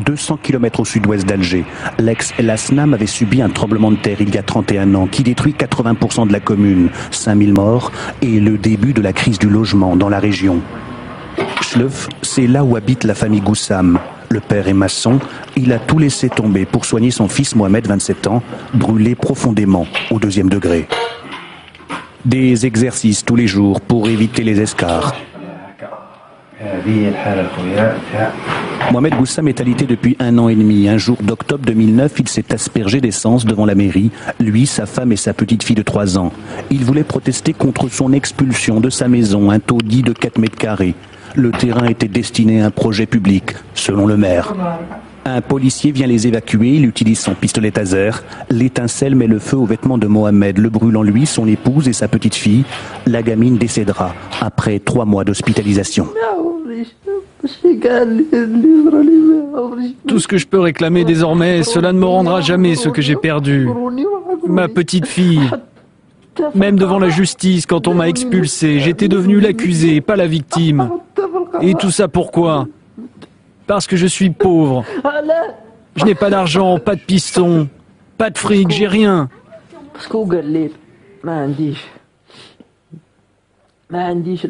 200 km au sud-ouest d'Alger. L'ex-El Asnam avait subi un tremblement de terre il y a 31 ans qui détruit 80% de la commune, 5000 morts et le début de la crise du logement dans la région. Schleuf, c'est là où habite la famille Goussam. Le père est maçon, il a tout laissé tomber pour soigner son fils Mohamed, 27 ans, brûlé profondément au 2e degré. Des exercices tous les jours pour éviter les escarres. Mohamed Goussam est alité depuis 1 an et demi. Un jour d'octobre 2009, il s'est aspergé d'essence devant la mairie, lui, sa femme et sa petite fille de 3 ans. Il voulait protester contre son expulsion de sa maison, un taudis de 4 mètres carrés. Le terrain était destiné à un projet public, selon le maire. Un policier vient les évacuer, il utilise son pistolet taser. L'étincelle met le feu aux vêtements de Mohamed, le brûlant lui, son épouse et sa petite fille. La gamine décédera après 3 mois d'hospitalisation. Tout ce que je peux réclamer désormais, cela ne me rendra jamais ce que j'ai perdu. Ma petite fille. Même devant la justice, quand on m'a expulsé, j'étais devenu l'accusé, pas la victime. Et tout ça pourquoi ? Parce que je suis pauvre. Je n'ai pas d'argent, pas de piston, pas de fric, j'ai rien.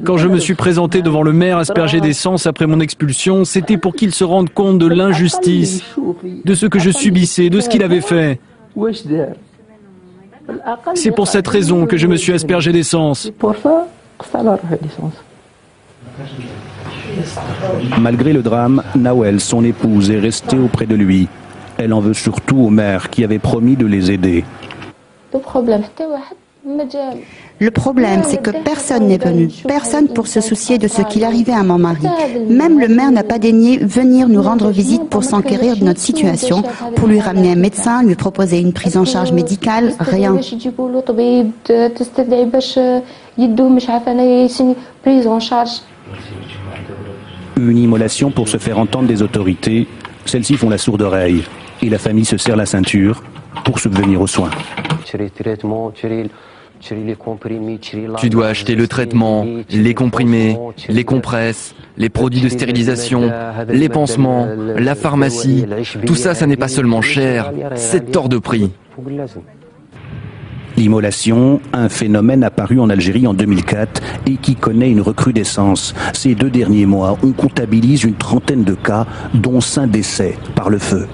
Quand je me suis présenté devant le maire aspergé d'essence après mon expulsion, c'était pour qu'il se rende compte de l'injustice, de ce que je subissais, de ce qu'il avait fait. C'est pour cette raison que je me suis aspergé d'essence. Malgré le drame, Nawel, son épouse, est restée auprès de lui. Elle en veut surtout au maire qui avait promis de les aider. Le problème, c'est que personne n'est venu, personne pour se soucier de ce qu'il arrivait à mon mari. Même le maire n'a pas daigné venir nous rendre visite pour s'enquérir de notre situation, pour lui ramener un médecin, lui proposer une prise en charge médicale, rien. Une immolation pour se faire entendre des autorités. Celles-ci font la sourde oreille et la famille se serre la ceinture pour subvenir aux soins. Tu dois acheter le traitement, les comprimés, les compresses, les produits de stérilisation, les pansements, la pharmacie. Tout ça, ça n'est pas seulement cher, c'est hors de prix. L'immolation, un phénomène apparu en Algérie en 2004 et qui connaît une recrudescence. Ces 2 derniers mois, on comptabilise une 30aine de cas, dont 5 décès par le feu.